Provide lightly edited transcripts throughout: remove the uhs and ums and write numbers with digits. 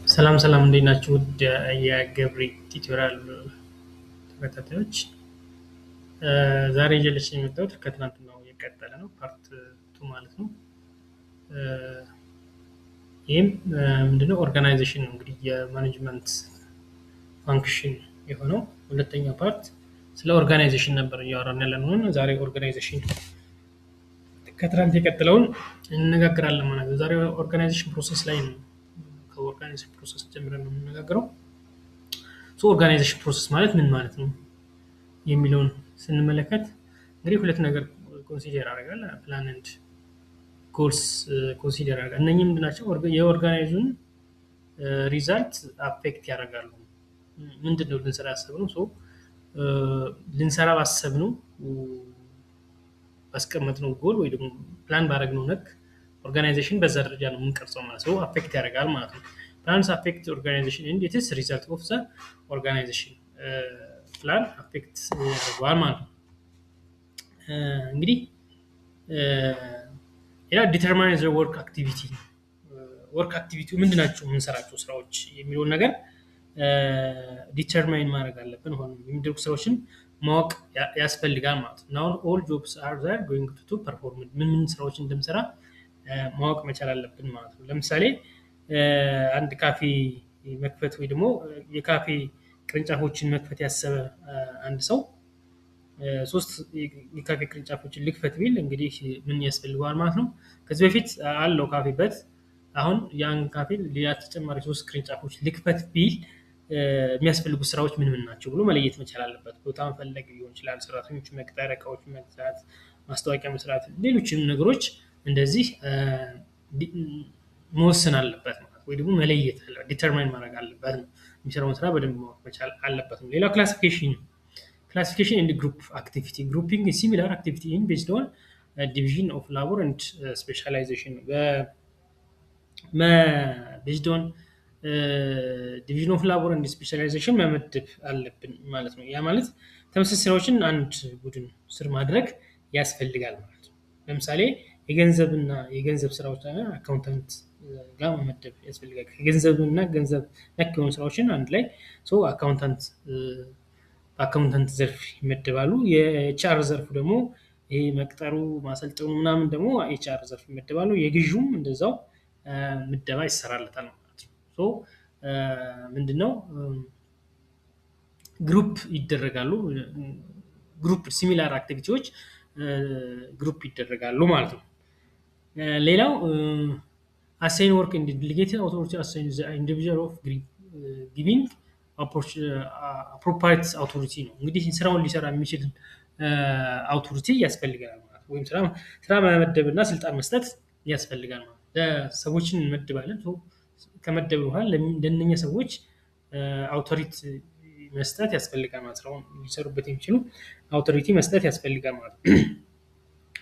ሰላም ሰላም እንዴት ናችሁ? ውድ የገብሪ ቲዩቶሪያል ተከታታዮች ዛሬ ይዤልሽ የመጣሁት ከትናንትናው የቀጠለ ነው፣ ፓርት ቱ ማለት ነው። ይህም ምንድነው ኦርጋናይዜሽን ነው። እንግዲህ የማኔጅመንት ፋንክሽን የሆነው ሁለተኛው ፓርት ስለ ኦርጋናይዜሽን ነበር እያወራን ያለነው። ዛሬ ኦርጋናይዜሽን ከትናንት የቀጠለውን እንነጋገራለን ማለት ነው። ዛሬ ኦርጋናይዜሽን ፕሮሰስ ላይ ነው። ከኦርጋናይዜሽን ፕሮሰስ ጀምረን ነው የምንነጋገረው። ኦርጋናይዜሽን ፕሮሰስ ማለት ምን ማለት ነው የሚለውን ስንመለከት እንግዲህ ሁለት ነገር ኮንሲደር ያደርጋል። ፕላን ኤንድ ጎልስ ኮንሲደር ያደርጋል። እነኚህ ምንድን ናቸው? የኦርጋናይዙን ሪዛልት አፌክት ያደርጋሉ። ምንድን ነው ልንሰራ ያሰብነው? ልንሰራ ባሰብነው ባስቀመጥነው ጎል ወይ ደግሞ ፕላን ባደረግነው ነክ ኦርጋናይዜሽን በዛ ደረጃ ነው የምንቀርጸው ማለት ነው። አፌክት ያደርጋል ማለት ነው። ፕላንስ አፌክት ኦርጋናይዜሽን ኤንድ ኢትስ ሪዛልት ኦፍ ዘ ኦርጋናይዜሽን ፕላን አፌክት ያደርገዋል ማለት ነው። እንግዲህ ሌላ ዲተርማይን ዘ ወርክ አክቲቪቲ፣ ወርክ አክቲቪቲ ምንድን ናቸው የምንሰራቸው ስራዎች የሚለውን ነገር ዲተርማይን ማድረግ አለብን። ሆነ የሚደረጉ ስራዎችን ማወቅ ያስፈልጋል ማለት ነው። ናው ኦል ጆብስ አር ዜር ጎይንግ ቱ ፐርፎርም፣ ምን ስራዎች እንደምሰራ ማወቅ መቻል አለብን ማለት ነው። ለምሳሌ አንድ ካፌ መክፈት ወይ ደግሞ የካፌ ቅርንጫፎችን መክፈት ያሰበ አንድ ሰው ሶስት የካፌ ቅርንጫፎችን ልክፈት ቢል እንግዲህ ምን ያስፈልገዋል ማለት ነው። ከዚህ በፊት አለው ካፌ በት አሁን ያን ካፌ ሌላ ተጨማሪ ሶስት ቅርንጫፎች ልክፈት ቢል የሚያስፈልጉ ስራዎች ምን ምን ናቸው ብሎ መለየት መቻል አለበት። ቦታ መፈለግ ሊሆን ይችላል፣ ሰራተኞችን መቅጠር፣ እቃዎችን መግዛት፣ ማስታወቂያ መስራት፣ ሌሎችንም ነገሮች እንደዚህ መወሰን አለበት ማለት ወይ ደግሞ መለየት ዲተርማይን ማድረግ አለበት ነው። የሚሰራውን ስራ በደንብ ማወቅ መቻል አለበት ነው። ሌላው ክላሲፊኬሽን ነው። Classification and group activity. Grouping is similar activity in based on division of labor and specialization. Based on division of labor and specialization መመደብ አለብን ማለት ነው። ያ ማለት ተመሳሳይ ስራዎችን አንድ ቡድን ስር ማድረግ ያስፈልጋል ማለት ነው። ለምሳሌ የገንዘብና የገንዘብ ስራዎች አካውንታንት ጋር መመደብ ያስፈልጋል። የገንዘብና ገንዘብ ነክ የሆኑ ስራዎችን አንድ ላይ አካውንታንት በአካውንታንት ዘርፍ ይመደባሉ። የኤችአር ዘርፉ ደግሞ ይሄ መቅጠሩ ማሰልጠኑ ምናምን ደግሞ ኤችአር ዘርፍ ይመደባሉ። የግዢውም እንደዛው ምደባ ይሰራለታል ማለት ነው። ምንድነው ግሩፕ ይደረጋሉ። ግሩፕ ሲሚላር አክቲቪቲዎች ግሩፕ ይደረጋሉ ማለት ነው። ሌላው አሳይን ወርክ ኢን ዴሊጌትድ አውቶሪቲ አሳይን ዘ ኢንዲቪጁዋል ኦፍ ጊቪንግ አፕሮፕሪየት አውቶሪቲ ነው። እንግዲህ ስራውን ሊሰራ የሚችል አውቶሪቲ ያስፈልጋል ማለት ወይም ስራ መመደብና ስልጣን መስጠት ያስፈልጋል ማለት ለሰዎችን እንመድባለን። ከመደብ በኋላ ለእነኛ ሰዎች አውቶሪቲ መስጠት ያስፈልጋል ማለት ስራውን ሊሰሩበት የሚችሉ አውቶሪቲ መስጠት ያስፈልጋል ማለት ነው።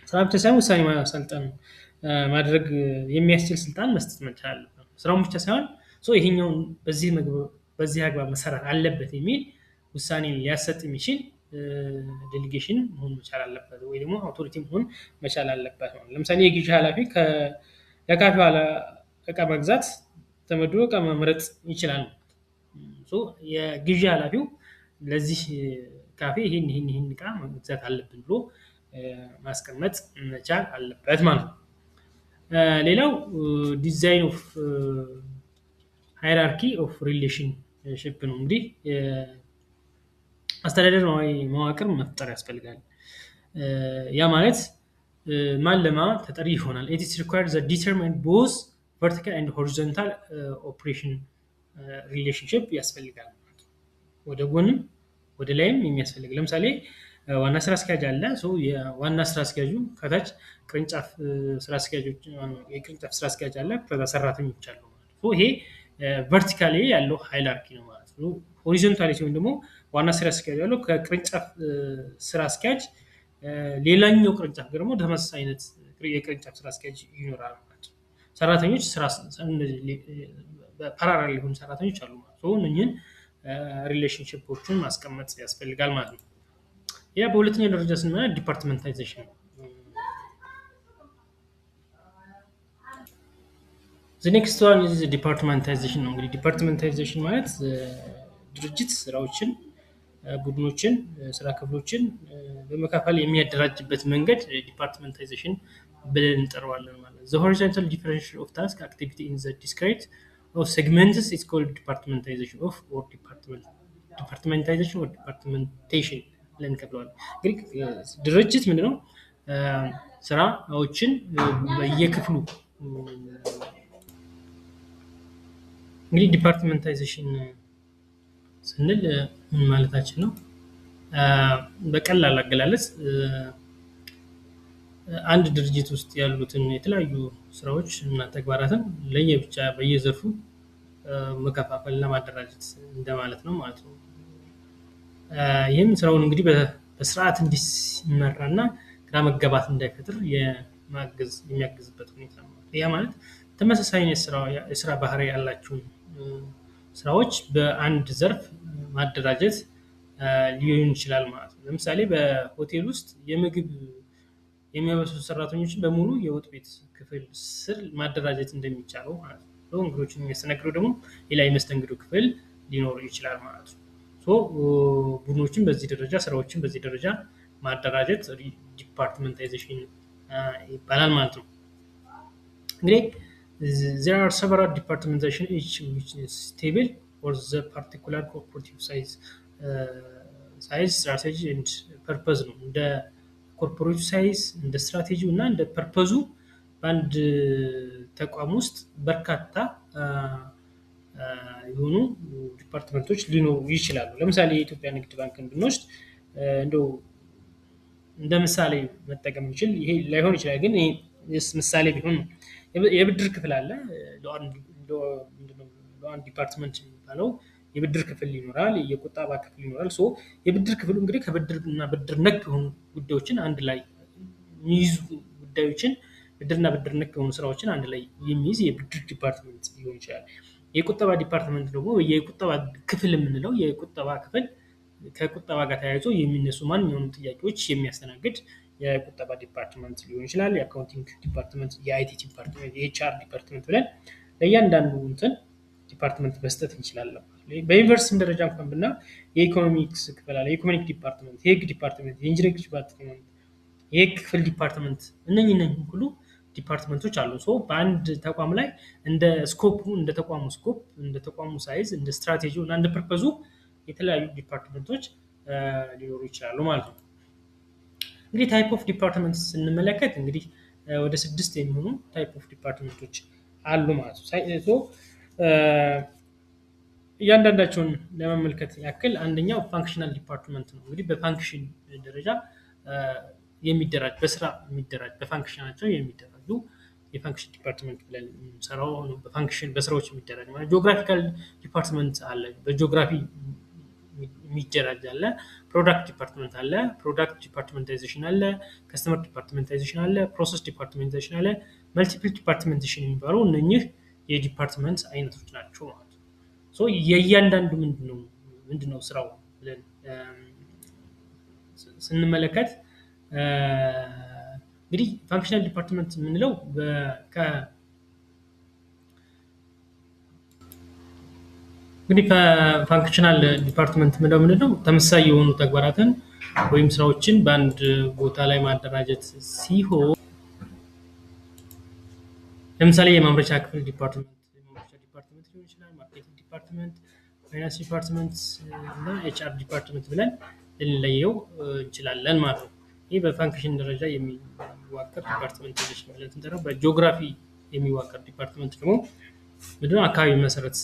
ስራ ብቻ ሳይሆን ውሳኔ ማሰልጠን ማድረግ የሚያስችል ስልጣን መስጠት መቻል አለበት። ስራውን ብቻ ሳይሆን ይሄኛውን በዚህ አግባብ መሰራት አለበት የሚል ውሳኔ ሊያሰጥ የሚችል ዴሊጌሽን መሆን መቻል አለበት ወይ ደግሞ አውቶሪቲ መሆን መቻል አለበት ነው። ለምሳሌ የግዢ ኃላፊ ለካፌው እቃ መግዛት ተመድቦ እቃ መምረጥ ይችላል። የግዢ ኃላፊው ለዚህ ካፌ ይሄን እቃ መግዛት አለብን ብሎ ማስቀመጥ መቻል አለበት ማለት ነው። ሌላው ዲዛይን ኦፍ ሃይራርኪ ኦፍ ሪሌሽንሺፕ ነው። እንግዲህ አስተዳደር መዋቅር መፍጠር ያስፈልጋል። ያ ማለት ማን ለማ ተጠሪ ይሆናል። it is required that determine both vertical and horizontal operation relationship ያስፈልጋል። ወደ ጎንም ወደ ላይም የሚያስፈልግ ለምሳሌ ዋና ስራ አስኪያጅ አለ። የዋና ስራ አስኪያጁ ከታች ቅርንጫፍ ስራ አስኪያጆች የቅርንጫፍ ስራ አስኪያጅ አለ፣ ከዛ ሰራተኞች አሉ ማለት ነው። ይሄ ቨርቲካሊ ያለው ሃይራርኪ ነው ማለት ነው። ሆሪዞንታሊ ሲሆን ደግሞ ዋና ስራ አስኪያጅ ያለው ከቅርንጫፍ ስራ አስኪያጅ ሌላኛው ቅርንጫፍ ደግሞ ተመሳሳይ አይነት የቅርንጫፍ ስራ አስኪያጅ ይኖራል ማለት ነው። ሰራተኞች ፓራራል የሆኑ ሰራተኞች አሉ ማለት ነው። እነኚህን ሪሌሽንሺፖችን ማስቀመጥ ያስፈልጋል ማለት ነው። ያ በሁለተኛ ደረጃ ስንመጣ ዲፓርትመንታይዜሽን ነው። ኔክስት ዋን ኢዝ ዲፓርትመንታይዜሽን ነው። እንግዲህ ዲፓርትመንታይዜሽን ማለት ድርጅት ስራዎችን፣ ቡድኖችን፣ ስራ ክፍሎችን በመካፈል የሚያደራጅበት መንገድ ዲፓርትመንታይዜሽን ብለን እንጠራዋለን ማለት ነው። ሆሪዞንታል ዲፈረንሺዬሽን ኦፍ ታስክ አክቲቪቲ ኢን ዲስክሪት ኦፍ ሴግመንትስ ኢዝ ኮልድ ዲፓርትመንታይዜሽን ኦፍ ኦር ዲፓርትመንታይዜሽን ኦር ዲፓርትመንቴሽን ብለን እንከፍለዋለን። እንግዲህ ድርጅት ምንድነው ስራዎችን በየክፍሉ እንግዲህ ዲፓርትመንታይዜሽን ስንል ምን ማለታችን ነው? በቀላል አገላለጽ አንድ ድርጅት ውስጥ ያሉትን የተለያዩ ስራዎች እና ተግባራትን ለየብቻ በየዘርፉ መከፋፈል እና ማደራጀት እንደማለት ነው ማለት ነው። ይህም ስራውን እንግዲህ በስርዓት እንዲመራና ግራ መጋባት እንዳይፈጥር የሚያግዝበት ሁኔታ ነው። ያ ማለት ተመሳሳይ የስራ ባህሪ ያላቸውን ስራዎች በአንድ ዘርፍ ማደራጀት ሊሆን ይችላል ማለት ነው። ለምሳሌ በሆቴል ውስጥ የምግብ የሚያበስሉ ሰራተኞችን በሙሉ የወጥ ቤት ክፍል ስር ማደራጀት እንደሚቻለው ማለት ነው። እንግዶችን የሚያስተናግደው ደግሞ ሌላ የመስተንግዶ ክፍል ሊኖር ይችላል ማለት ነው። ቡድኖችን በዚህ ደረጃ፣ ስራዎችን በዚህ ደረጃ ማደራጀት ዲፓርትመንታይዜሽን ይባላል ማለት ነው። እንግዲህ there are several departmentation each which is stable for the particular corporative size strategy and purpose ነው። እንደ ኮርፖሬቲቭ ሳይዝ፣ እንደ ስትራቴጂው እና እንደ ፐርፐዙ በአንድ ተቋም ውስጥ በርካታ የሆኑ ዲፓርትመንቶች ሊኖሩ ይችላሉ። ለምሳሌ የኢትዮጵያ ንግድ ባንክን ብንወስድ እንደው እንደ ምሳሌ መጠቀም የሚችል ይሄ ላይሆን ይችላል፣ ግን ምሳሌ ቢሆን ነው። የብድር ክፍል አለ። ለአንድ ዲፓርትመንት የሚባለው የብድር ክፍል ይኖራል፣ የቁጠባ ክፍል ይኖራል። የብድር ክፍሉ እንግዲህ ከብድር እና ብድር ነክ የሆኑ ጉዳዮችን አንድ ላይ የሚይዙ ጉዳዮችን ብድርና ብድር ነክ የሆኑ ስራዎችን አንድ ላይ የሚይዝ የብድር ዲፓርትመንት ሊሆን ይችላል። የቁጠባ ዲፓርትመንት ደግሞ የቁጠባ ክፍል የምንለው የቁጠባ ክፍል ከቁጠባ ጋር ተያይዞ የሚነሱ ማንኛውንም ጥያቄዎች የሚያስተናግድ የቁጠባ ዲፓርትመንት ሊሆን ይችላል። የአካውንቲንግ ዲፓርትመንት፣ የአይቲ ዲፓርትመንት፣ የኤችአር ዲፓርትመንት ብለን ለእያንዳንዱ እንትን ዲፓርትመንት መስጠት እንችላለን። በዩኒቨርሲቲ ደረጃ እንኳን ብና የኢኮኖሚክስ ክፍል አለ፣ የኢኮኖሚክ ዲፓርትመንት፣ የህግ ዲፓርትመንት፣ የኢንጂነሪንግ ዲፓርትመንት፣ የህግ ክፍል ዲፓርትመንት እነኚህ ሁሉ ዲፓርትመንቶች አሉ። በአንድ ተቋም ላይ እንደ ስኮፑ፣ እንደ ተቋሙ ስኮፕ፣ እንደ ተቋሙ ሳይዝ፣ እንደ ስትራቴጂው እና እንደ ፐርፐዙ የተለያዩ ዲፓርትመንቶች ሊኖሩ ይችላሉ ማለት ነው። እንግዲህ ታይፕ ኦፍ ዲፓርትመንት ስንመለከት እንግዲህ ወደ 6 የሚሆኑ ታይፕ ኦፍ ዲፓርትመንቶች አሉ ማለት ነው። እያንዳንዳቸውን ለመመልከት ያክል አንደኛው ፋንክሽናል ዲፓርትመንት ነው። እንግዲህ በፋንክሽን ደረጃ የሚደራጅ፣ በስራ የሚደራጅ፣ በፋንክሽናቸው የሚደራጁ የፋንክሽን ዲፓርትመንት ብለን የምንሰራው ነው። በፋንክሽን በስራዎች የሚደራጅ ማለት። ጂኦግራፊካል ዲፓርትመንት አለ፣ በጂኦግራፊ የሚደራጅ አለ። ፕሮዳክት ዲፓርትመንት አለ፣ ፕሮዳክት ዲፓርትመንታይዜሽን አለ። ከስተመር ዲፓርትመንታይዜሽን አለ፣ ፕሮሰስ ዲፓርትመንታይዜሽን አለ። መልቲፕል ዲፓርትመንቴሽን የሚባሉ እነኚህ የዲፓርትመንት አይነቶች ናቸው ማለት ነው። የእያንዳንዱ ምንድነው ስራው ብለን ስንመለከት እንግዲህ ፋንክሽናል ዲፓርትመንት የምንለው እንግዲህ ፋንክሽናል ዲፓርትመንት የምንለው ምንድነው? ተመሳሳይ የሆኑ ተግባራትን ወይም ስራዎችን በአንድ ቦታ ላይ ማደራጀት ሲሆን ለምሳሌ የማምረቻ ክፍል ዲፓርትመንት ሊሆን ይችላል፣ ማርኬቲንግ ዲፓርትመንት፣ ፋይናንስ ዲፓርትመንት እና ኤችአር ዲፓርትመንት ብለን ልንለየው እንችላለን ማለት ነው። ይህ በፋንክሽን ደረጃ የሚዋቀር ዲፓርትመንት ብለን ስንጠራው፣ በጂኦግራፊ የሚዋቀር ዲፓርትመንት ደግሞ ምንድነው አካባቢ መሰረት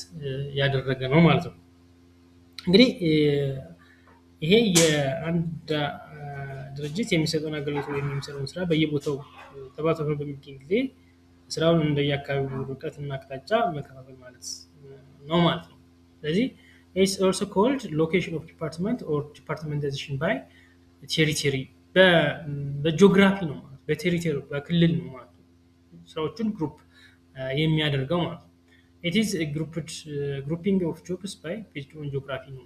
ያደረገ ነው ማለት ነው። እንግዲህ ይሄ የአንድ ድርጅት የሚሰጠውን አገልግሎት ወይም የሚሰራውን ስራ በየቦታው ተባብሮ በሚገኝ ጊዜ ስራውን እንደየአካባቢው ርቀት እና አቅጣጫ መከፋፈል ማለት ነው ማለት ነው። ስለዚህ it's also called location of department or departmentalization by territory። በጂኦግራፊ ነው ማለት፣ በቴሪቶሪ በክልል ነው ማለት ነው ስራዎችን ግሩፕ የሚያደርገው ማለት ነው። it is a grouping of jobs by based on geography ነው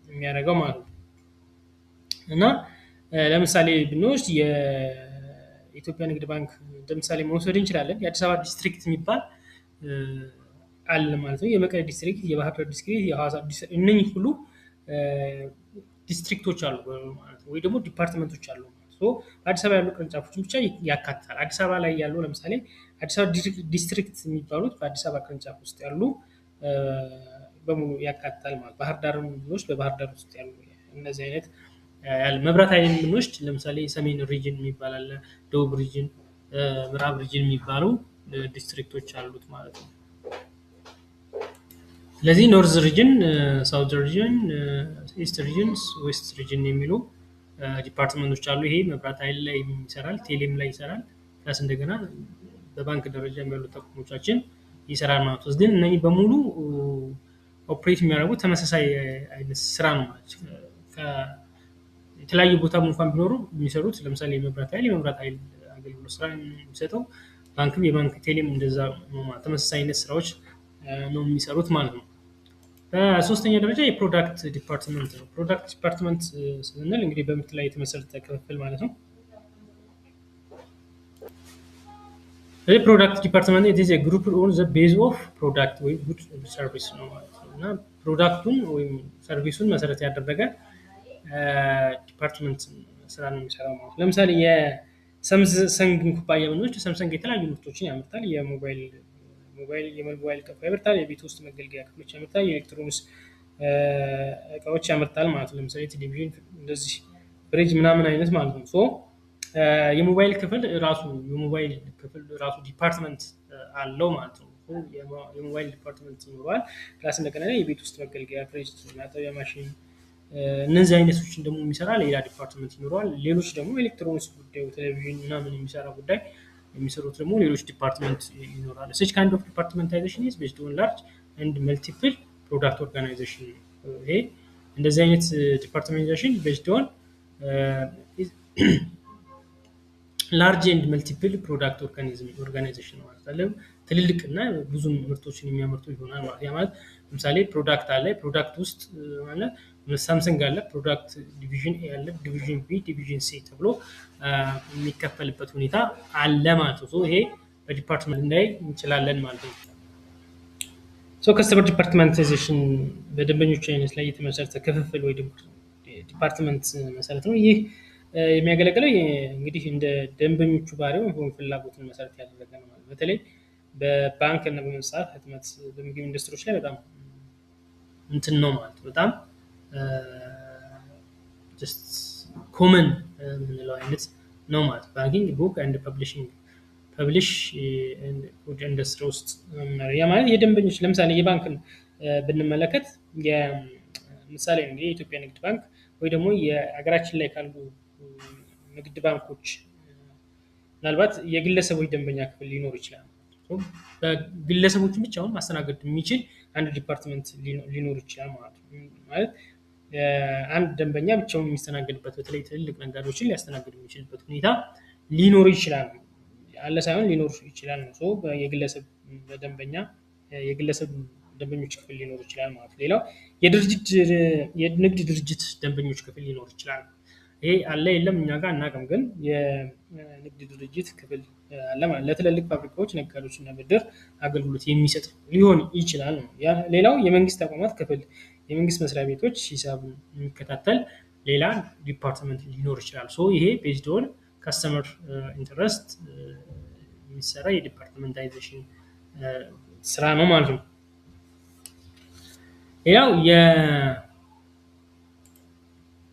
የሚያደርገው ማለት ነው። እና ለምሳሌ ብንወስድ የኢትዮጵያ ንግድ ባንክ እንደምሳሌ መውሰድ እንችላለን። የአዲስ አበባ ዲስትሪክት የሚባል አለ ማለት ነው። የመቀሌ ዲስትሪክት፣ የባህር ዳር ዲስትሪክት፣ የሐዋሳ ዲስትሪክት እነኚህ ሁሉ ዲስትሪክቶች አሉ ማለት ነው፣ ወይ ደግሞ ዲፓርትመንቶች አሉ ማለት ነው። አዲስ አበባ ያሉ ቅርንጫፎችን ብቻ ያካትታል። አዲስ አበባ ላይ ያሉ ለምሳሌ አዲስ አበባ ዲስትሪክት የሚባሉት በአዲስ አበባ ቅርንጫፍ ውስጥ ያሉ በሙሉ ያካትታል ማለት። ባህር ዳርም ብንወስድ በባህር ዳር ውስጥ ያሉ እነዚህ አይነት መብራት ኃይልን ብንወስድ ለምሳሌ ሰሜን ሪጅን የሚባል አለ፣ ደቡብ ሪጅን፣ ምዕራብ ሪጅን የሚባሉ ዲስትሪክቶች አሉት ማለት ነው። ስለዚህ ኖርዝ ሪጅን፣ ሳውዝ ሪጅን፣ ኢስት ሪጅን፣ ዌስት ሪጅን የሚሉ ዲፓርትመንቶች አሉ። ይሄ መብራት ኃይል ላይ ይሰራል፣ ቴሌም ላይ ይሰራል፣ ፕላስ እንደገና በባንክ ደረጃ ያሉ ተቋሞቻችን ይሰራል ማለት ነው። ግን እነኚህ በሙሉ ኦፕሬት የሚያደርጉት ተመሳሳይ አይነት ስራ ነው ማለት ነው። የተለያዩ ቦታ እንኳን ቢኖሩ የሚሰሩት ለምሳሌ የመብራት ኃይል አገልግሎት ስራ የሚሰጠው፣ ባንክም የባንክ ቴሌም እንደዛ ተመሳሳይ አይነት ስራዎች ነው የሚሰሩት ማለት ነው። በሶስተኛ ደረጃ የፕሮዳክት ዲፓርትመንት ነው። ፕሮዳክት ዲፓርትመንት ስንል እንግዲህ በምርት ላይ የተመሰረተ ክፍል ማለት ነው። ፕሮዳክት ዲፓርትመንት ኢት ኢዝ ኤ ግሩፕ ኦን ዘ ቤዝ ኦፍ ፕሮዳክት ወይ ጉድ ሰርቪስ ነው ማለት ነው። እና ፕሮዳክቱን ወይም ሰርቪሱን መሰረት ያደረገ ዲፓርትመንት ስራ ነው የሚሰራው ማለት ነው። ለምሳሌ የሳምሰንግ ኩባንያ ብንወስድ ሳምሰንግ የተለያዩ ምርቶችን ያመርታል። የሞባይል ቀፎ ያመርታል፣ የቤት ውስጥ መገልገያ ክፍሎች ያመርታል፣ የኤሌክትሮኒክስ እቃዎች ያመርታል ማለት ነው። ለምሳሌ ቴሌቪዥን፣ እንደዚህ ፍሪጅ ምናምን አይነት ማለት ነው። የሞባይል ክፍል ራሱ ዲፓርትመንት አለው ማለት ነው። የሞባይል ዲፓርትመንት ይኖረዋል። ፕላስ እንደገና የቤት ውስጥ መገልገያ ፍሪጅ፣ ማጠቢያ ማሽን፣ እነዚህ አይነቶችን ደግሞ የሚሰራ ሌላ ዲፓርትመንት ይኖረዋል። ሌሎች ደግሞ ኤሌክትሮኒክስ ጉዳዩ ቴሌቪዥን ምናምን የሚሰራ ጉዳይ የሚሰሩት ደግሞ ሌሎች ዲፓርትመንት ይኖራል። such kind of departmentalization is based on large and multiple product organization። ይሄ እንደዚህ አይነት ዲፓርትመንታይዜሽን based on ላርጅ ኤንድ መልቲፕል ፕሮዳክት ኦርጋናይዜሽን ማለት አለ። ትልልቅ እና ብዙ ምርቶችን የሚያመርቱ ይሆናል ማለት። ያ ማለት ለምሳሌ ፕሮዳክት አለ፣ ፕሮዳክት ውስጥ ማለት ሳምሰንግ አለ፣ ፕሮዳክት ዲቪዥን ኤ አለ፣ ዲቪዥን ቢ፣ ዲቪዥን ሲ ተብሎ የሚከፈልበት ሁኔታ አለ ማለት ነው። ይሄ በዲፓርትመንት ላይ እንችላለን ማለት ነው። ከስተመር ዲፓርትመንታይዜሽን በደንበኞች አይነት ላይ የተመሰረተ ክፍፍል ወይ ዲፓርትመንት መሰረት ነው። ይህ የሚያገለግለው እንግዲህ እንደ ደንበኞቹ ባህሪ ወይም ፍላጎትን መሰረት ያደረገ ነው ማለት። በተለይ በባንክ እና በመጽሐፍ ህትመት፣ በምግብ ኢንዱስትሪዎች ላይ በጣም እንትን ነው ማለት በጣም ጀስት ኮመን የምንለው አይነት ነው ማለት። ባንኪንግ፣ ቡክ ኤንድ ፐብሊሽ ፉድ ኢንዱስትሪ ውስጥ ያ ማለት የደንበኞች ለምሳሌ የባንክን ብንመለከት ምሳሌ እንግዲህ የኢትዮጵያ ንግድ ባንክ ወይ ደግሞ የሀገራችን ላይ ካሉ ንግድ ባንኮች ምናልባት የግለሰቦች ደንበኛ ክፍል ሊኖር ይችላል። በግለሰቦች ብቻውን ማስተናገድ የሚችል አንድ ዲፓርትመንት ሊኖር ይችላል ማለት ነው። ማለት አንድ ደንበኛ ብቻውን የሚስተናገድበት በተለይ ትልልቅ ነጋዴዎችን ሊያስተናግድ የሚችልበት ሁኔታ ሊኖር ይችላል አለ ሳይሆን ሊኖር ይችላል ነው። የግለሰብ ደንበኞች ክፍል ሊኖር ይችላል ማለት። ሌላው የንግድ ድርጅት ደንበኞች ክፍል ሊኖር ይችላል። ይሄ አለ የለም እኛ ጋር አናውቅም፣ ግን የንግድ ድርጅት ክፍል አለ ማለት ለትልልቅ ፋብሪካዎች፣ ነጋዴዎች እና ብድር አገልግሎት የሚሰጥ ሊሆን ይችላል ነው። ሌላው የመንግስት ተቋማት ክፍል፣ የመንግስት መስሪያ ቤቶች ሂሳብ የሚከታተል ሌላ ዲፓርትመንት ሊኖር ይችላል። ይሄ ቤዝድ ኦን ካስተመር ኢንተረስት የሚሰራ የዲፓርትመንታይዜሽን ስራ ነው ማለት ነው። ሌላው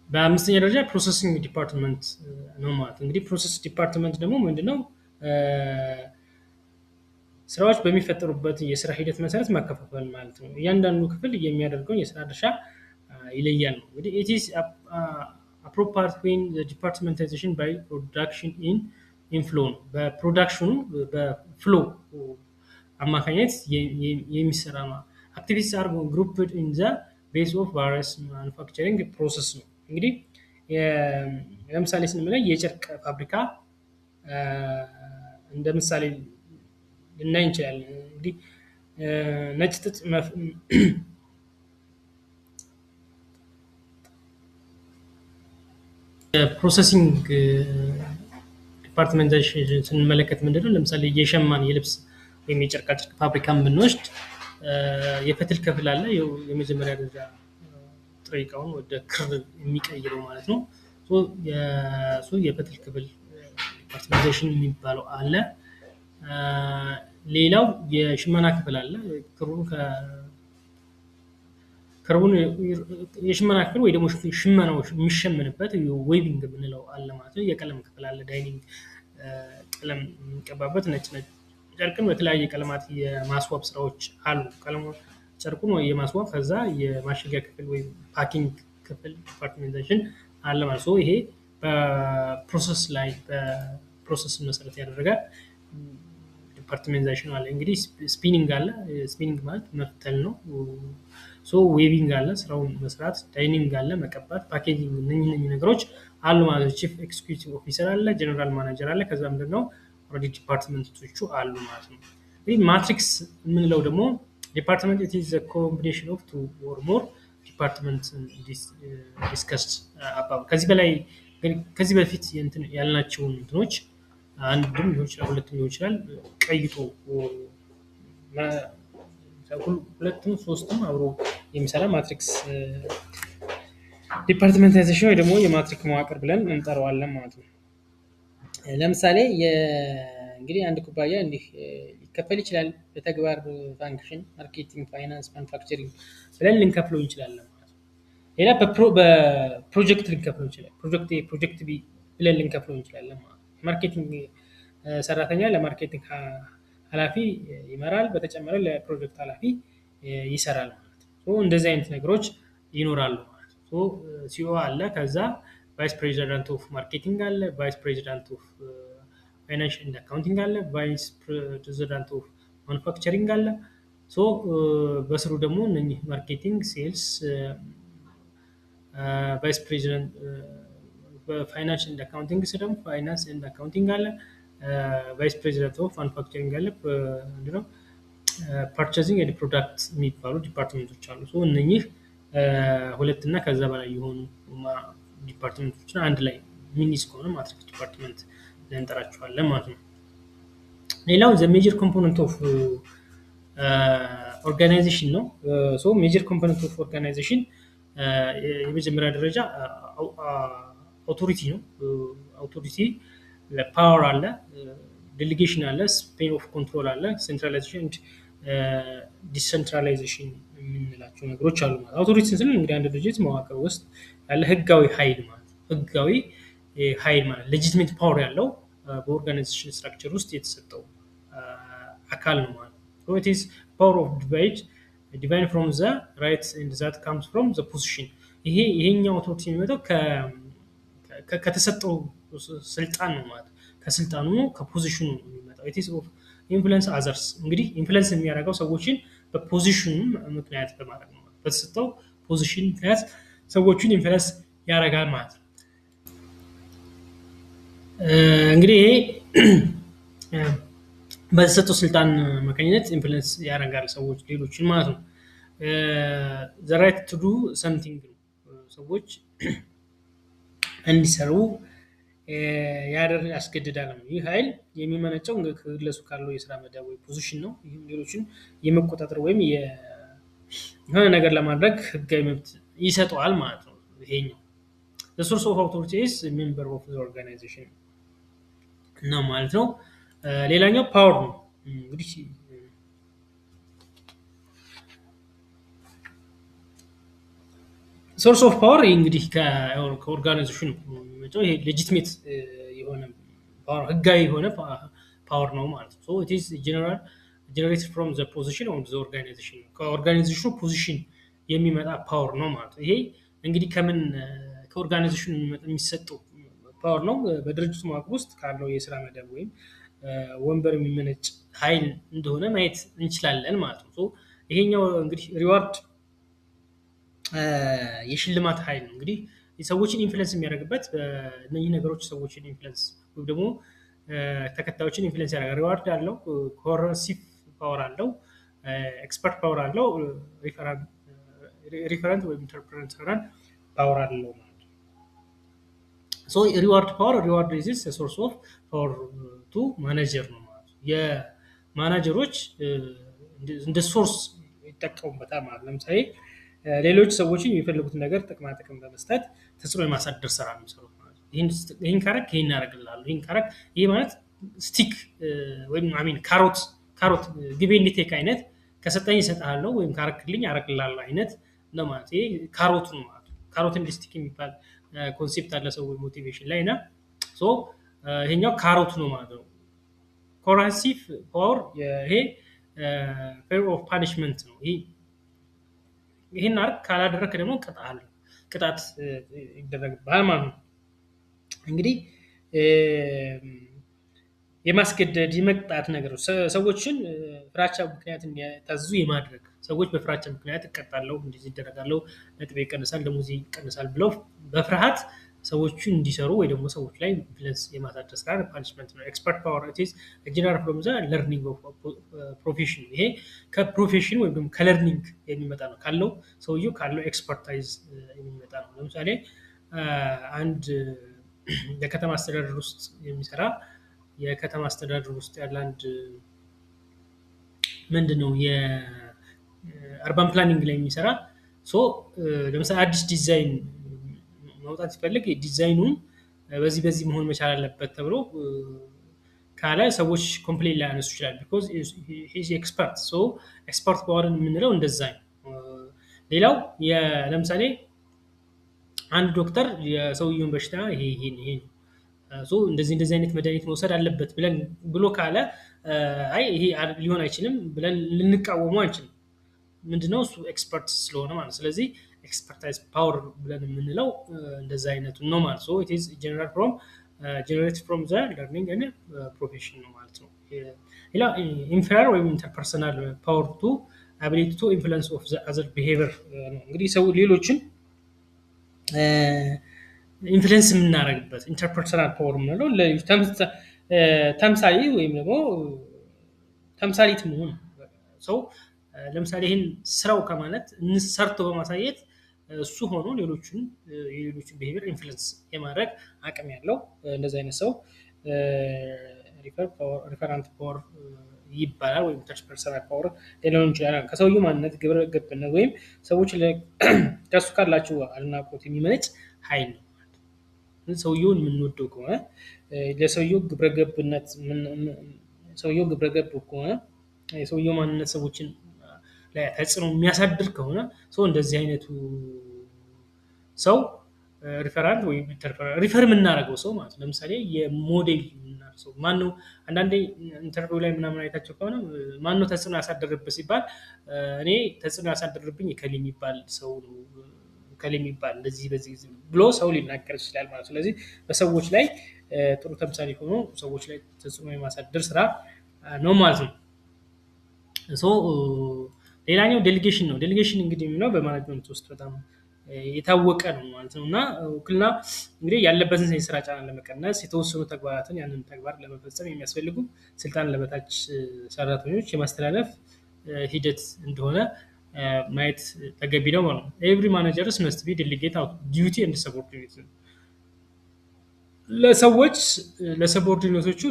በአምስተኛ ደረጃ ፕሮሰሲንግ ዲፓርትመንት ነው ማለት። እንግዲህ ፕሮሰስ ዲፓርትመንት ደግሞ ምንድነው? ስራዎች በሚፈጠሩበት የስራ ሂደት መሰረት ማከፋፈል ማለት ነው። እያንዳንዱ ክፍል የሚያደርገውን የስራ ድርሻ ይለያል ነው። እንግዲህ it is appropriate when the departmentalization by production in flow ነው። በፕሮዳክሽኑ በፍሎ አማካኝነት የሚሰራ activities are grouped in the base of various manufacturing process ነው። እንግዲህ ለምሳሌ ስንመለከት የጨርቅ ፋብሪካ እንደ ምሳሌ ልናይ እንችላለን። እንግዲህ ነጭ ጥጥ ፕሮሰሲንግ ዲፓርትመንታይዜሽን ስንመለከት ምንድነው? ለምሳሌ የሸማን የልብስ ወይም የጨርቃጨርቅ ፋብሪካን ብንወስድ የፈትል ክፍል አለ። የመጀመሪያ ደረጃ ጥሬ ዕቃውን ወደ ክር የሚቀይረው ማለት ነው። የፈትል ክፍል ዲፓርትመንታይዜሽን የሚባለው አለ። ሌላው የሽመና ክፍል አለ። ክሩን የሽመና ክፍል ወይ ደግሞ ሽመናው የሚሸመንበት ዌቪንግ የምንለው አለ ማለት ነው። የቀለም ክፍል አለ። ዳይኒንግ ቀለም የሚቀባበት ነጭ ጨርቅን በተለያየ ቀለማት የማስዋብ ስራዎች አሉ። ቀለሙ ጨርቁን ወይ የማስዋብ ከዛ የማሸጊያ ክፍል ወይ ፓኪንግ ክፍል ዲፓርትመንታይዜሽን አለ ማለት ነው። ይሄ በፕሮሰስ ላይ በፕሮሰስ መሰረት ያደረገ ዲፓርትመንታይዜሽን አለ። እንግዲህ ስፒኒንግ አለ። ስፒኒንግ ማለት መፍተል ነው። ዌቪንግ አለ፣ ስራውን መስራት። ዳይኒንግ አለ፣ መቀባት። ፓኬጂንግ፣ እነኚህ ነገሮች አሉ ማለት ነው። ቺፍ ኤክስኪዩቲቭ ኦፊሰር አለ፣ ጀነራል ማናጀር አለ። ከዛ ምንድነው ኦልሬዲ ዲፓርትመንቶቹ አሉ ማለት ነው። እንግዲህ ማትሪክስ የምንለው ደግሞ ዲፓርትመንት ኢት ኢዝ ዘ ኮምቢኔሽን ኦፍ ቱ ኦር ሞር ዲፓርትመንት ዲስከስድ አባብ ከዚህ በፊት ያልናቸውን እንትኖች አንድም ሊሆን ይችላል፣ ሁለትም ሊሆን ይችላል፣ ቀይጦ ሁለትም ሶስትም አብሮ የሚሰራ ማትሪክስ ዲፓርትመንታይዜሽን ወይ ደግሞ የማትሪክ መዋቅር ብለን እንጠራዋለን ማለት ነው። ለምሳሌ እንግዲህ አንድ ኩባንያ እንዲህ ሊከፈል ይችላል። በተግባር፣ ፋንክሽን፣ ማርኬቲንግ፣ ፋይናንስ፣ ማኑፋክቸሪንግ ብለን ልንከፍለው እንችላለን ማለት ነው። ሌላ በፕሮጀክት ልንከፍለው ይችላል። ፕሮጀክት ቢ ብለን ልንከፍለው እንችላለን ማለት ነው። ማርኬቲንግ ሰራተኛ ለማርኬቲንግ ኃላፊ ይመራል፣ በተጨማሪ ለፕሮጀክት ኃላፊ ይሰራል ማለት ነው። እንደዚህ አይነት ነገሮች ይኖራሉ ማለት ነው። ሲኦ አለ፣ ከዛ ቫይስ ፕሬዚዳንት ኦፍ ማርኬቲንግ አለ፣ ቫይስ ፕሬዚዳንት ኦፍ ፋይናንሻል ኤንድ አካውንቲንግ አለ፣ ቫይስ ፕሬዚዳንት ኦፍ ማኑፋክቸሪንግ አለ። በስሩ ደግሞ እነኚህ ማርኬቲንግ፣ ሴልስ፣ ቫይስ ፕሬዚዳንት በፋይናንስ ኤንድ አካውንቲንግ ስር ደግሞ ፋይናንስ ኤንድ አካውንቲንግ አለ፣ ቫይስ ፕሬዚዳንት ኦፍ ማኑፋክቸሪንግ አለ፣ ምንድነው ፐርቼዚንግ ኤንድ ፕሮዳክት የሚባሉ ዲፓርትመንቶች አሉ። እነኚህ ሁለት እና ከዛ በላይ የሆኑ ዲፓርትመንቶችን አንድ ላይ ሚኒስ ከሆነ ማትሪክስ ዲፓርትመንት ልንጠራቸዋለን ማለት ነው። ሌላው ዘ ሜጀር ኮምፖነንት ኦፍ ኦርጋናይዜሽን ነው። ሜጀር ኮምፖነንት ኦፍ ኦርጋናይዜሽን የመጀመሪያ ደረጃ አውቶሪቲ ነው። አውቶሪቲ ፓወር አለ፣ ዴሊጌሽን አለ፣ ስፔን ኦፍ ኮንትሮል አለ፣ ሴንትራላይዜሽን፣ ዲሰንትራላይዜሽን የምንላቸው ነገሮች አሉ ማለት። አውቶሪቲ ስንል እንግዲህ አንድ ድርጅት መዋቅር ውስጥ ያለ ህጋዊ ኃይል ማለት ነው። ህጋዊ ኃይል ማለት ሌጂቲሜት ፓወር ያለው በኦርጋናይዜሽን ስትራክቸር ውስጥ የተሰጠው አካል ነው ማለት ነው። it is power of divine from the right and that comes from the position። ይሄኛው አውቶሪቲ የሚመጣው ከተሰጠው ስልጣን ነው ማለት ነው። ከስልጣኑ ከፖዚሽኑ ነው የሚመጣው። it is of influence others። እንግዲህ ኢንፍሉዌንስ የሚያደርገው ሰዎችን በፖዚሽኑ ምክንያት በማድረግ ነው። በተሰጠው ፖዚሽን ምክንያት ሰዎችን ኢንፍሉዌንስ ያደርጋል ማለት ነው። እንግዲህ ይሄ በተሰጠው ስልጣን አማካኝነት ኢንፍሉዌንስ ያደርጋል ሰዎች ሌሎችን ማለት ነው። the right to do something ነው። ሰዎች እንዲሰሩ ያስገድዳል ነው። ይህ ኃይል የሚመነጨው ከግለሰቡ ካለው የስራ መደብ ወይ ፖዚሽን ነው። ይህም ሌሎችን የመቆጣጠር ወይም የሆነ ነገር ለማድረግ ህጋዊ መብት ይሰጠዋል ማለት ነው። ይሄኛው the source of authority is member of the organization ነው ማለት ነው። ሌላኛው ፓወር ነው። እንግዲህ ሶርስ ኦፍ ፓወር እንግዲህ ከኦርጋናይዜሽኑ የሚመጣው ይሄ ሌጂቲሜት የሆነ ፓወር ህጋዊ የሆነ ፓወር ነው ማለት ነው። it is generated from the position of the organization። ከኦርጋናይዜሽኑ ፖዚሽን የሚመጣ ፓወር ነው ማለት ነው። ይሄ እንግዲህ ከኦርጋናይዜሽኑ የሚሰጠው ፓወር ነው። በድርጅቱ መዋቅር ውስጥ ካለው የስራ መደብ ወይም ወንበር የሚመነጭ ኃይል እንደሆነ ማየት እንችላለን ማለት ነው። ይሄኛው እንግዲህ ሪዋርድ የሽልማት ኃይል ነው። እንግዲህ ሰዎችን ኢንፍሉዌንስ የሚያደርግበት እነዚህ ነገሮች ሰዎችን ኢንፍሉዌንስ ወይም ደግሞ ተከታዮችን ኢንፍሉዌንስ ያደርጋል። ሪዋርድ አለው፣ ኮረሲቭ ፓወር አለው፣ ኤክስፐርት ፓወር አለው፣ ሪፈረንት ወይም ኢንተርፕሬተር ፓወር አለው ማለት ነው። ሪዋርድ ፓወር ሪዋርድ ኢዝ ሶርስ ኦፍ ፓወር ቱ ማኔጀር ነው ማለት ነው። ማናጀሮች እንደ ሶርስ ይጠቀሙበታል ማለት ነው። ለምሳሌ ሌሎች ሰዎችን የሚፈልጉትን ነገር ጥቅማ ጥቅም በመስጠት ተጽዕኖ የማሳደር ስራ ነው የሚሰሩት ማለት ነው። ይህን ካረግ ይህን እናደርግልሃለሁ፣ ይህን ካረግ ይህ ማለት ስቲክ ወይም አሚን ካሮት ግቤ እንዲቴክ አይነት ከሰጠኝ እሰጥሃለሁ ወይም ካረክልኝ አረግልሃለሁ አይነት ነው ማለት ይሄ ካሮቱ ነው ማለት ነው። ካሮት ኤንድ ስቲክ የሚባል ኮንሴፕት አለ ሰው ሞቲቬሽን ላይ እና ይሄኛው ካሮቱ ነው ማለት ነው። ኮራሲቭ ፓወር ይሄ ፌር ኦፍ ፓኒሽመንት ነው። ይህን አርግ ካላደረክ ደግሞ ቅጣት ይደረግብሃል ማለት ነው። እንግዲህ የማስገደድ የመቅጣት ነገር ሰዎችን ፍራቻ ምክንያት እንዲታዘዙ የማድረግ ሰዎች በፍራቻ ምክንያት እቀጣለሁ፣ እንደዚህ ይደረጋለሁ፣ ነጥቤ ይቀንሳል፣ ደሞዜ ይቀንሳል ብለው በፍርሃት ሰዎችን እንዲሰሩ ወይ ደግሞ ሰዎች ላይ ኢንፍሉዌንስ የማሳደር ስራ ፓኒሽመንት ነው። ኤክስፐርት ፓወር ኢዝ ጀነራል ፍሮም ዘ ለርኒንግ ኦፍ ፕሮፌሽን። ይሄ ከፕሮፌሽን ወይም ደግሞ ከለርኒንግ የሚመጣ ነው፣ ሰውየው ካለው ኤክስፐርታይዝ የሚመጣ ነው። ለምሳሌ አንድ የከተማ አስተዳደር ውስጥ የሚሰራ የከተማ አስተዳደር ውስጥ ያለ አንድ ምንድነው የአርባን ፕላኒንግ ላይ የሚሰራ ለምሳሌ አዲስ ዲዛይን ማውጣት ሲፈልግ ዲዛይኑን በዚህ መሆን መቻል አለበት ተብሎ ካለ ሰዎች ኮምፕሌን ላይ ያነሱ ይችላል። ቢኮዝ ሂዝ ኤክስፐርት ኤክስፐርት ፓወርን የምንለው እንደዛ ነው። ሌላው ለምሳሌ አንድ ዶክተር የሰውየውን በሽታ ይሄ እንደዚህ አይነት መድኃኒት መውሰድ አለበት ብሎ ካለ አይ ይሄ ሊሆን አይችልም ብለን ልንቃወሙ አንችልም። ምንድነው እሱ ኤክስፐርት ስለሆነ ማለት። ስለዚህ ኤክስፐርታይዝ ፓወር ብለን የምንለው እንደዛ አይነቱ ነው ማለት ነው። ኢት ኢዝ ጀነሬትድ ፍሮም ዘ ለርኒንግ ኤንድ ፕሮፌሽን ነው ማለት ነው። ሌላ ኢንፌሪየር ወይም ኢንተርፐርሰናል ፓወር ቱ አቢሊቲ ቱ ኢንፍሉዌንስ ኦፍ ዘ አዘር ቢሄቪየር ነው። እንግዲህ ሰው ሌሎችን ኢንፍሉዌንስ የምናደርግበት ኢንተርፐርሰናል ፓወር የምንለው ተምሳሌ ወይም ደግሞ ተምሳሌት መሆን ሰው ለምሳሌ ይህን ስራው ከማለት ሰርቶ በማሳየት እሱ ሆኖ የሌሎችን ቢሄቪየር ኢንፍሉዌንስ የማድረግ አቅም ያለው እንደዚህ አይነት ሰው ሪፈራንት ፓወር ይባላል። ወይም ኢንተርፐርሰናል ፓወር ሌላውን ይችላል። ከሰውየው ማንነት፣ ግብረ ገብነት ወይም ሰዎች ከሱ ካላቸው አድናቆት የሚመነጭ ኃይል ነው። ሰውየውን የምንወደው ከሆነ ለሰውየው ግብረገብነት ሰውየው ግብረገብ ከሆነ የሰውየው ማንነት ሰዎችን ላይ ተጽዕኖ የሚያሳድር ከሆነ እንደዚህ አይነቱ ሰው ሪፈራንት ወይም ሪፈር የምናደርገው ሰው ማለት ነው። ለምሳሌ የሞዴል ሰው ማነው? አንዳንዴ ኢንተርቪው ላይ ምናምን አይታቸው ከሆነ ማነው ተጽዕኖ ያሳደረብህ ሲባል እኔ ተጽዕኖ ያሳደረብኝ ከሌ የሚባል ሰው ነው ከሌ የሚባል እንደዚህ በዚህ ብሎ ሰው ሊናገር ይችላል ማለት ነው። ስለዚህ በሰዎች ላይ ጥሩ ተምሳሌ ሆኖ ሰዎች ላይ ተጽዕኖ የማሳደር ስራ ነው ማለት ነው። ሌላኛው ዴሊጌሽን ነው። ዴሊጌሽን እንግዲህ የሚለው በማኔጅመንት ውስጥ በጣም የታወቀ ነው ማለት ነው እና ውክልና እንግዲህ ያለበትን የስራ ጫና ለመቀነስ የተወሰኑ ተግባራትን ያንን ተግባር ለመፈጸም የሚያስፈልጉ ስልጣን ለበታች ሰራተኞች የማስተላለፍ ሂደት እንደሆነ ማየት ተገቢ ነው ማለት ነው። ኤቭሪ ማኔጀርስ መስት ቢ ዴሊጌት አውት ዲዩቲ ኤንድ ሰቦርዲኔት ለሰቦርዲኔቶቹ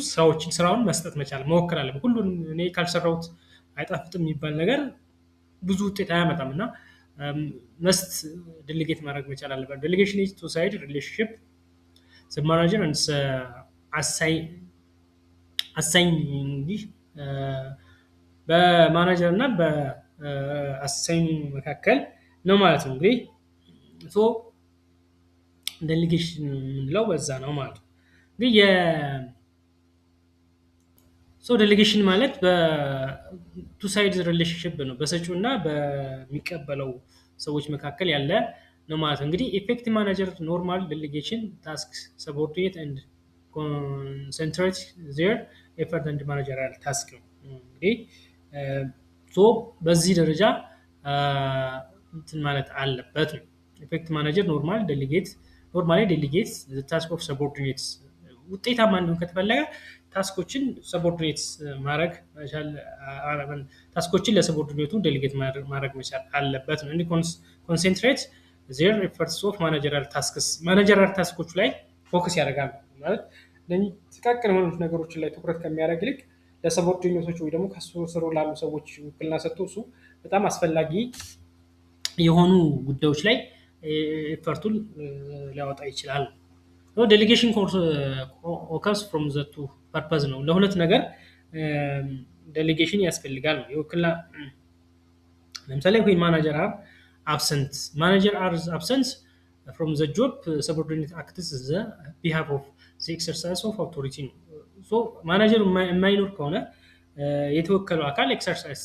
ስራውን መስጠት መቻል መወከል አለበት። ሁሉን እኔ ካልሰራሁት አይጣፍጥም የሚባል ነገር ብዙ ውጤት አያመጣም እና መስት ዴሊጌት ማድረግ መቻል አለበት። ዴሊጌሽን ኢዝ ቱ ሳይድ ሪሌሽንሺፕ ዘ ማኔጀር ኤንድ አሳይን እንግዲህ በማኔጀር እና በአሳይን መካከል ነው ማለት ነው። እንግዲህ ዴሊጌሽን የምንለው በዛ ነው ማለት ነው። እንግዲህ ዴሊጌሽን ማለት በቱ ሳይድ ሪሌሽንሺፕ ነው፣ በሰጪው እና በሚቀበለው ሰዎች መካከል ያለ ነው ማለት ነው። እንግዲህ ኢፌክቲቭ ማኔጀር ኖርማል ዴሊጌሽን ታስክ ሰቦርዲኔት ኤንድ ኮንሰንትሬት ዜር ኤፈርት ኤንድ ማኔጀሪያል ታስክ ነው። እንግዲህ በዚህ ደረጃ እንትን ማለት አለበት ነው። ኢፌክቲቭ ማኔጀር ኖርማሊ ዴሊጌት ታስክ ኦፍ ሰቦርዲኔትስ ውጤታማ እንዲሆን ከተፈለገ ታስኮችን ሰቦርዲኔት ማድረግ መቻል ታስኮችን ለሰቦርዲኔቱ ዴሊጌት ማድረግ መቻል አለበት ነው። እንዲህ ኮንሰንትሬት ዜር ኤፈርትስ ኦፍ ማኔጀሪያል ታስኮቹ ላይ ፎከስ ያደርጋል ማለት ጥቃቅን የሆኑት ነገሮችን ላይ ትኩረት ከሚያደርግ ይልቅ ለሰቦርዲኔቶች ወይ ደግሞ ከሱ ስር ላሉ ሰዎች ውክልና ሰጥቶ እሱ በጣም አስፈላጊ የሆኑ ጉዳዮች ላይ ኤፈርቱን ሊያወጣ ይችላል። ዴሊጌሽን ኦከርስ ፍሮም ዘ ቱ ፐርፐዝ ነው። ለሁለት ነገር ዴሊጌሽን ያስፈልጋል ነው። የውክልና ለምሳሌ when manager are absent, manager are absent from the job, subordinate acts the behalf of the exercise of authority ነው። ሶ ማናጀር የማይኖር ከሆነ የተወከለው አካል ኤክሰርሳይዝ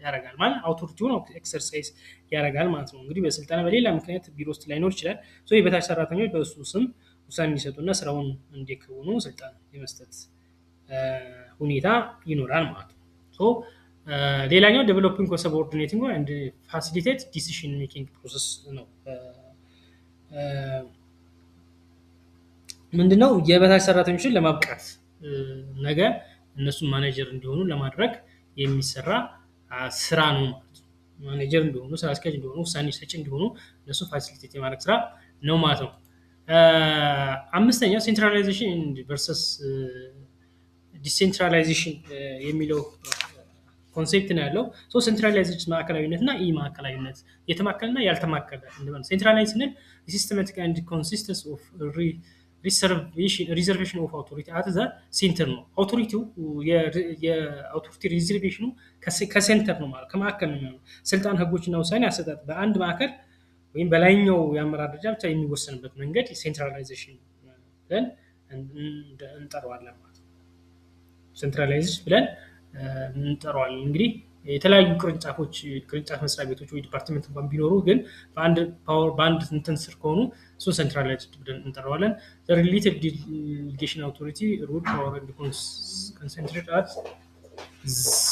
ያደርጋል ማለት አውቶሪቲውን ኤክሰርሳይዝ ያደርጋል ማለት ነው። እንግዲህ በስልጣን በሌላ ምክንያት ቢሮ ውስጥ ላይኖር ይችላል። ሶ የበታች ሰራተኞች በእሱ ስም ውሳኔ እንዲሰጡና ስራውን እንዲከውኑ ስልጣን የመስጠት ሁኔታ ይኖራል ማለት ነው። ሶ ሌላኛው ዴቨሎፒንግ ሰብኦርዲኔቲንግ ኤንድ ፋሲሊቴት ዲሲዥን ሜኪንግ ፕሮሰስ ነው። ምንድነው የበታች ሰራተኞችን ለማብቃት ነገ እነሱን ማኔጀር እንዲሆኑ ለማድረግ የሚሰራ ስራ ነው ማለት ነው። ማኔጀር እንዲሆኑ ስራ አስኪያጅ እንዲሆኑ ውሳኔ ሰጪ እንዲሆኑ እነሱ ፋሲሊቴት የማድረግ ስራ ነው ማለት ነው። አምስተኛው ሴንትራላይዜሽን ቨርሰስ ዲሴንትራላይዜሽን የሚለው ኮንሴፕት ነው ያለው። ሶ ሴንትራላይዜሽን ማዕከላዊነት እና ኢ ማዕከላዊነት የተማከለና ያልተማከለ እንደማለት። ሴንትራላይዝ ስንል ሲስተማቲክ ኤንድ ኮንሲስተንስ ኦፍ ሪዘርቬሽን ኦፍ አውቶሪቲ አት ዘ ሴንተር ነው። አውቶሪቲው የአውቶሪቲ ሪዘርቬሽኑ ከሴንተር ነው ማለት ከማዕከል ነው። ስልጣን ህጎችና ውሳኔ አሰጣጥ በአንድ ማዕከል ወይም በላይኛው የአመራር ደረጃ ብቻ የሚወሰንበት መንገድ ሴንትራላይዜሽን ብለን እንጠራዋለን ማለት ነው። ሴንትራላይዜሽን ብለን እንጠራዋለን። እንግዲህ የተለያዩ ቅርንጫፍ መስሪያ ቤቶች ወይ ዲፓርትመንት እንኳን ቢኖሩ ግን በአንድ እንትን ስር ከሆኑ እሱ ሴንትራላይዝድ ብለን እንጠራዋለን። ሪሌቲቭ ዴሊጌሽን አውቶሪቲ ሩል ፓወር ኤንድ ኮንሰንትሬት አት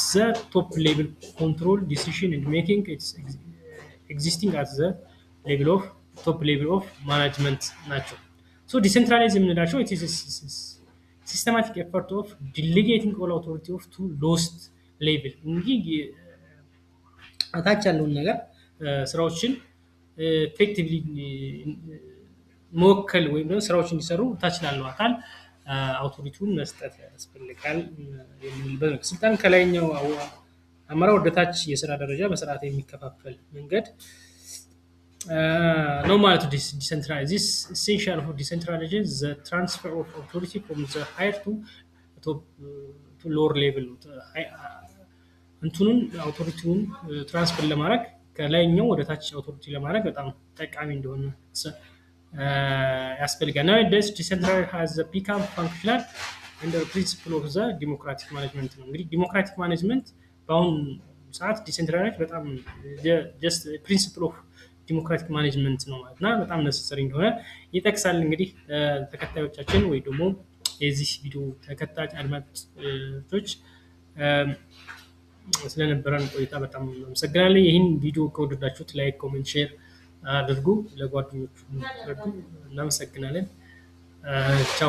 ዘ ቶፕ ሌቭል ኮንትሮል ዲሲዥን ኤንድ ሜኪንግ ኤግዚስቲንግ አት ዘ ሌቭል ኦፍ ቶፕ ሌቭል ኦፍ ማናጅመንት ናቸው። ሶ ዲሴንትራላይዝ የምንላቸው ሲስተማቲክ ኤፈርት ኦፍ ዲሊጌቲንግ ኦል አውቶሪቲ ኦፍ ቱ ሎስት ሌቭል እንግዲህ አታች ያለውን ነገር ስራዎችን ኤፌክቲቭሊ መወከል ወይም ደግሞ ስራዎች እንዲሰሩ ታች ላለው አካል አውቶሪቲውን መስጠት ያስፈልጋል የሚልበት ነው። ስልጣን ከላይኛው አመራር ወደ ታች የስራ ደረጃ በስርዓት የሚከፋፈል መንገድ ነው ማለት ነው። ዲሴንትራላይዝ this essential for decentralization the transfer of authority from the higher to lower level እንትኑን አውቶሪቲውን ትራንስፈር ለማድረግ ከላይኛው ወደ ታች አውቶሪቲ ለማድረግ በጣም ጠቃሚ እንደሆነ ያስፈልጋል። now this decentralization has become functional under principle of the democratic management ነው። እንግዲህ ዲሞክራቲክ ማኔጅመንት በአሁን ሰዓት ዲሴንትራላይዝ በጣም just principle of ዲሞክራቲክ ማኔጅመንት ነው ማለት ነው። በጣም ነሰሰሪ እንደሆነ ይጠቅሳል። እንግዲህ ተከታዮቻችን ወይ ደግሞ የዚህ ቪዲዮ ተከታታይ አድማጮች ስለነበረን ቆይታ በጣም አመሰግናለሁ። ይህን ቪዲዮ ከወደዳችሁት ላይክ፣ ኮሜንት፣ ሼር አድርጉ፣ ለጓደኞቹ አድርጉ። እናመሰግናለን። ቻው